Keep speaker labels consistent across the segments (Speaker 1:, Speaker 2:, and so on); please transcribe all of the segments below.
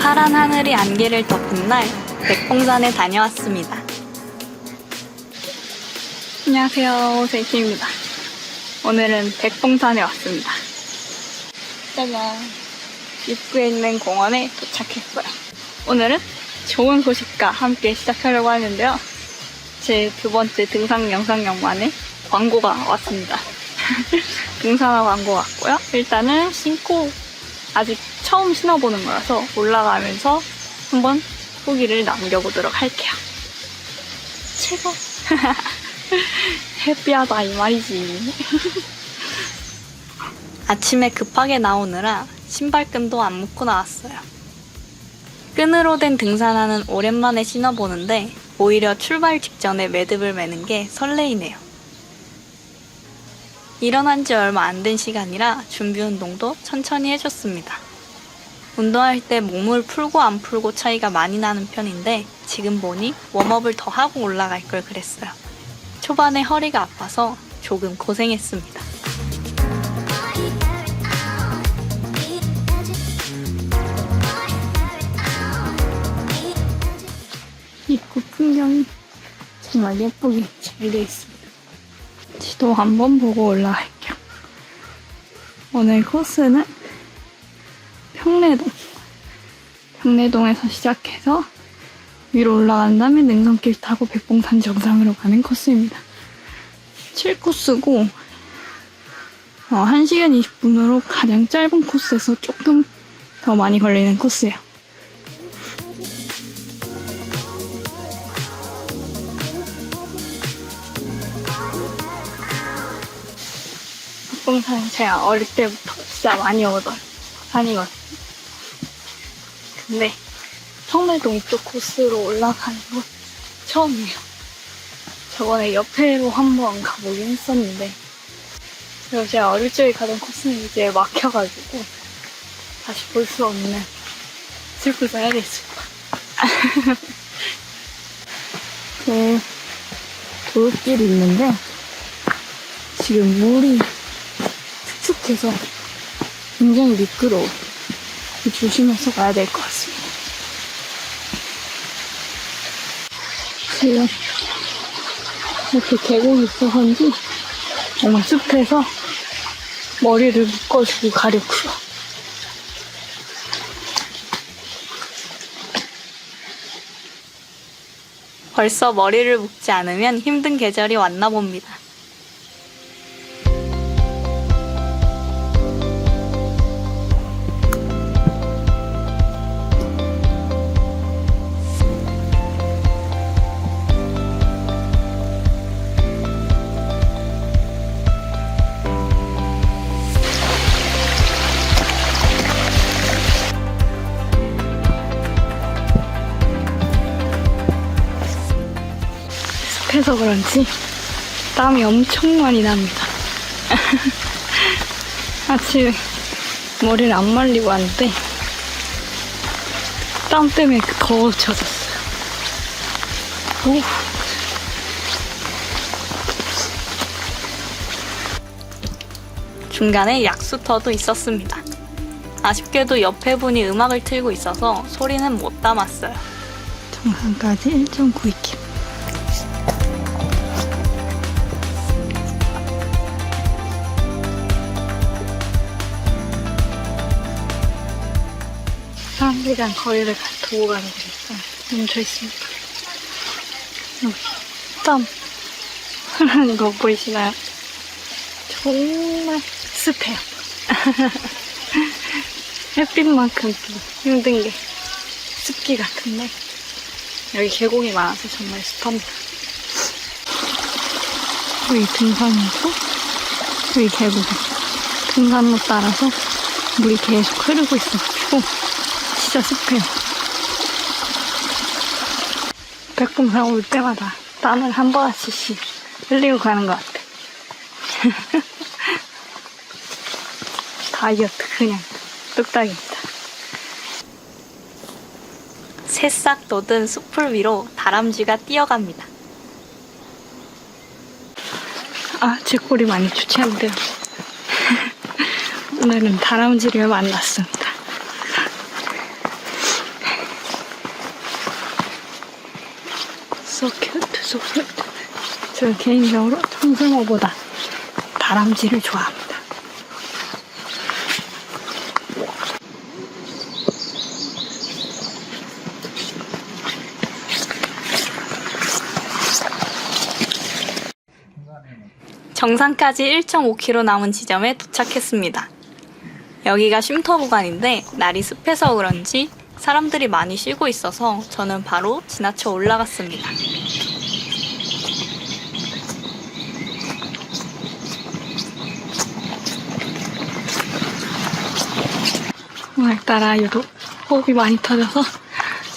Speaker 1: 파란 하늘이 안개를 덮은 날 백봉산에 다녀왔습니다. 안녕하세요, 제이키입니다. 오늘은 백봉산에 왔습니다. 짜잔, 입구에 있는 공원에 도착했어요. 오늘은 좋은 소식과 함께 시작하려고 하는데요. 제 두 번째 등산 영상용만에 광고가 왔습니다. 등산화 광고 왔고요. 일단은 신고 아직 처음 신어보는 거라서 올라가면서 한번 후기를 남겨보도록 할게요. 최고! 해피하다 이 말이지. 아침에 급하게 나오느라 신발끈도 안 묶고 나왔어요. 끈으로 된 등산화는 오랜만에 신어보는데 오히려 출발 직전에 매듭을 매는 게 설레이네요. 일어난 지 얼마 안 된 시간이라 준비 운동도 천천히 해줬습니다. 운동할 때 몸을 풀고 안 풀고 차이가 많이 나는 편인데 지금 보니 웜업을 더 하고 올라갈 걸 그랬어요. 초반에 허리가 아파서 조금 고생했습니다. 입구 풍경이 정말 예쁘게 잘 되어 있습니다. 지도 한번 보고 올라갈게요. 오늘 코스는 평내동에서 시작해서 위로 올라간 다음에 능선길 타고 백봉산 정상으로 가는 코스입니다. 7코스고 1시간 20분으로 가장 짧은 코스에서 조금 더 많이 걸리는 코스예요. 백봉산은 제가 어릴 때부터 진짜 많이 오던 산이거든요. 근데 평내동 이쪽 코스로 올라가는 건 처음이에요. 저번에 옆에로 한번 가보긴 했었는데 그리고 제가 어릴 적에 가던 코스는 이제 막혀가지고 다시 볼 수 없는 슬픈 사연이 있습니다. 그 도로길이 있는데 지금 물이 축축해서 굉장히 미끄러워. 조심해서 가야 될 것 같습니다. 지금 이렇게 계곡이 있어서인지 정말 숲에서 머리를 묶어주고 가려고요. 벌써 머리를 묶지 않으면 힘든 계절이 왔나 봅니다. 습해서 그런지 땀이 엄청 많이 납니다. 아침에 머리를 안 말리고 왔는데 땀 때문에 더 젖었어요. 오. 중간에 약수터도 있었습니다. 아쉽게도 옆에 분이 음악을 틀고 있어서 소리는 못 담았어요. 정상까지 1.92km. 사람들이랑 거리를 두고 가는 길이 멈춰 있습니다. 여기 땀 흐르는 거 보이시나요? 정말 습해요. 햇빛만큼 힘든 게 습기 같은데 여기 계곡이 많아서 정말 습합니다. 여기 등산로고 여기 계곡이 등산로 따라서 물이 계속 흐르고 있어가지고 진짜 습해요. 백봉산 올 때마다 땀을 한 번씩 흘리고 가는 것 같아. 다이어트 그냥 뚝딱입니다. 새싹 돋은 숲을 위로 다람쥐가 뛰어갑니다. 제 꼴이 많이 좋지 않은데요. 오늘은 다람쥐를 만났습니다. So cute, so cute. 저는 개인적으로 청설모보다 다람쥐를 좋아합니다. 정상까지 1.5km 남은 지점에 도착했습니다. 여기가 쉼터 구간인데 날이 습해서 그런지 사람들이 많이 쉬고 있어서 저는 바로 지나쳐 올라갔습니다. 오늘따라 유독 호흡이 많이 터져서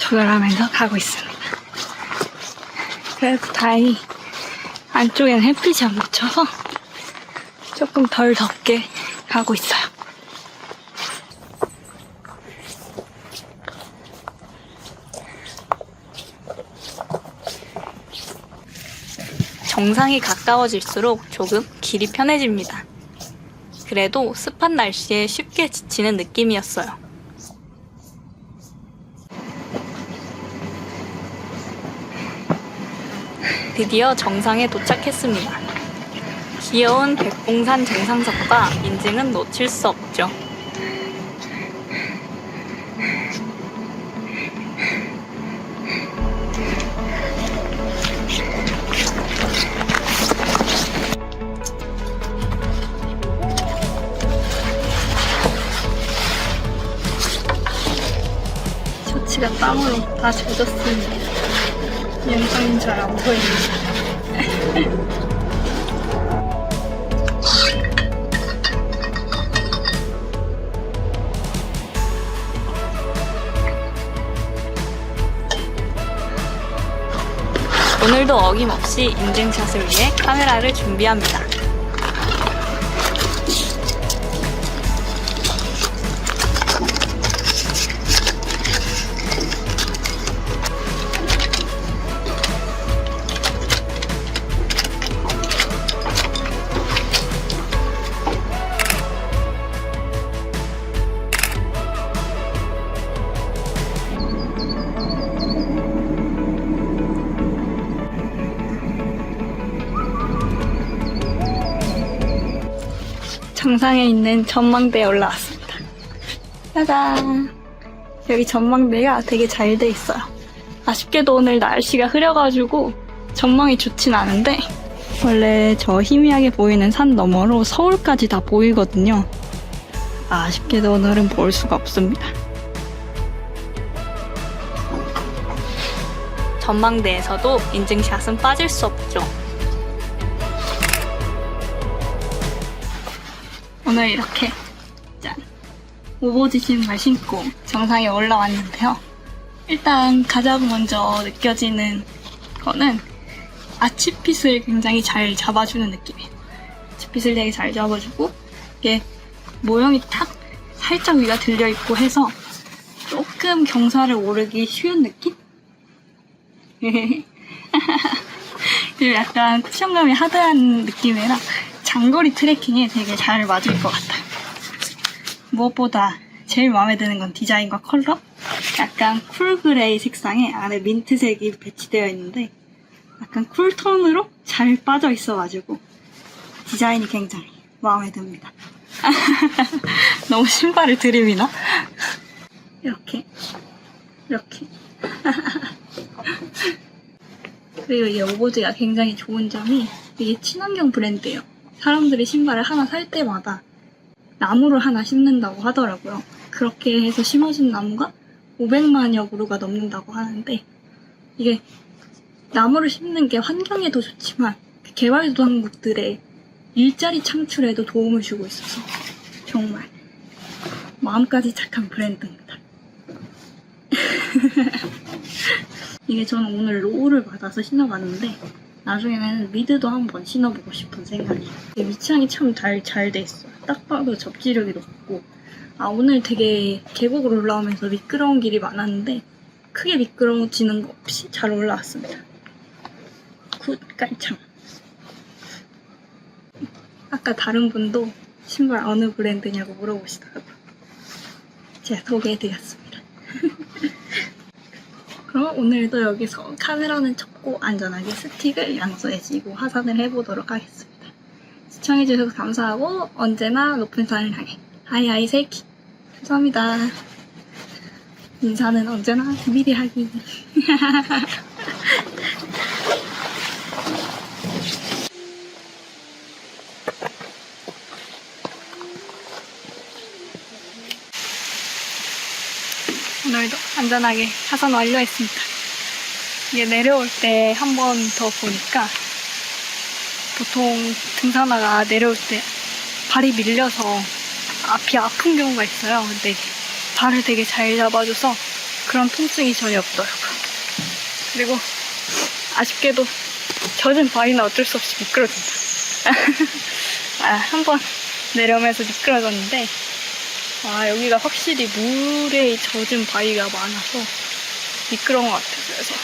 Speaker 1: 조절하면서 가고 있습니다. 그래도 다행히 안쪽에는 햇빛이 안 묻혀서 조금 덜 덥게 가고 있어요. 정상이 가까워질수록 조금 길이 편해집니다. 그래도 습한 날씨에 쉽게 지치는 느낌이었어요. 드디어 정상에 도착했습니다. 귀여운 백봉산 정상석과 인증은 놓칠 수 없죠. 셔츠가 땀으로 다 젖었습니다. 영상인 잘 안 보입니다. 오늘도 어김없이 인증샷을 위해 카메라를 준비합니다. 정상에 있는 전망대에 올라왔습니다. 짜잔! 여기 전망대가 되게 잘 돼 있어요. 아쉽게도 오늘 날씨가 흐려가지고 전망이 좋진 않은데 원래 저 희미하게 보이는 산 너머로 서울까지 다 보이거든요. 아쉽게도 오늘은 볼 수가 없습니다. 전망대에서도 인증샷은 빠질 수 없죠. 오늘 이렇게 짠! 오버지 신발 신고 정상에 올라왔는데요. 일단 가장 먼저 느껴지는 거는 아치핏을 굉장히 잘 잡아주는 느낌이에요. 아치핏을 되게 잘 잡아주고 이게 모형이 탁 살짝 위가 들려있고 해서 조금 경사를 오르기 쉬운 느낌? 그리고 약간 쿠션감이 하드한 느낌이라 장거리 트레킹에 되게 잘 맞을 것 같아요. 무엇보다 제일 마음에 드는 건 디자인과 컬러? 약간 쿨 그레이 색상에 안에 민트색이 배치되어 있는데 약간 쿨톤으로 잘 빠져 있어가지고 디자인이 굉장히 마음에 듭니다. 너무 신발을 들이미나? 이렇게 그리고 이 오버즈가 굉장히 좋은 점이 이게 친환경 브랜드예요. 사람들이 신발을 하나 살 때마다 나무를 하나 심는다고 하더라고요. 그렇게 해서 심어준 나무가 500만여 그루가 넘는다고 하는데 이게 나무를 심는 게 환경에도 좋지만 개발도상국들의 일자리 창출에도 도움을 주고 있어서 정말 마음까지 착한 브랜드입니다. 이게 저는 오늘 로우를 받아서 신어봤는데 나중에는 미드도 한번 신어보고 싶은 생각이에요. 밑창이 참 잘 돼 있어요. 딱 봐도 접지력이 높고 오늘 되게 계곡을 올라오면서 미끄러운 길이 많았는데 크게 미끄러지는 거 없이 잘 올라왔습니다. 굿 깔창. 아까 다른 분도 신발 어느 브랜드냐고 물어보시더라고요. 제가 소개해드렸습니다. 그럼 오늘도 여기서 카메라는 접고 안전하게 스틱을 양손에 쥐고 하산을 해보도록 하겠습니다. 시청해주셔서 감사하고 언제나 높은 산을 향해 하이하이 세이키 감사합니다. 인사는 언제나 미리 하기. 오늘도 안전하게 하산 완료했습니다. 이게 내려올 때 한 번 더 보니까 보통 등산화가 내려올 때 발이 밀려서 앞이 아픈 경우가 있어요. 근데 발을 되게 잘 잡아줘서 그런 통증이 전혀 없더라고요. 그리고 아쉽게도 젖은 바위는 어쩔 수 없이 미끄러진다. 한 번 내려오면서 미끄러졌는데 여기가 확실히 물에 젖은 바위가 많아서 미끄러운 것 같아요. 그래서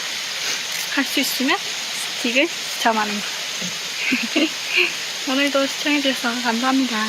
Speaker 1: 할 수 있으면 스틱을 잠하는 거. 오늘도 시청해주셔서 감사합니다.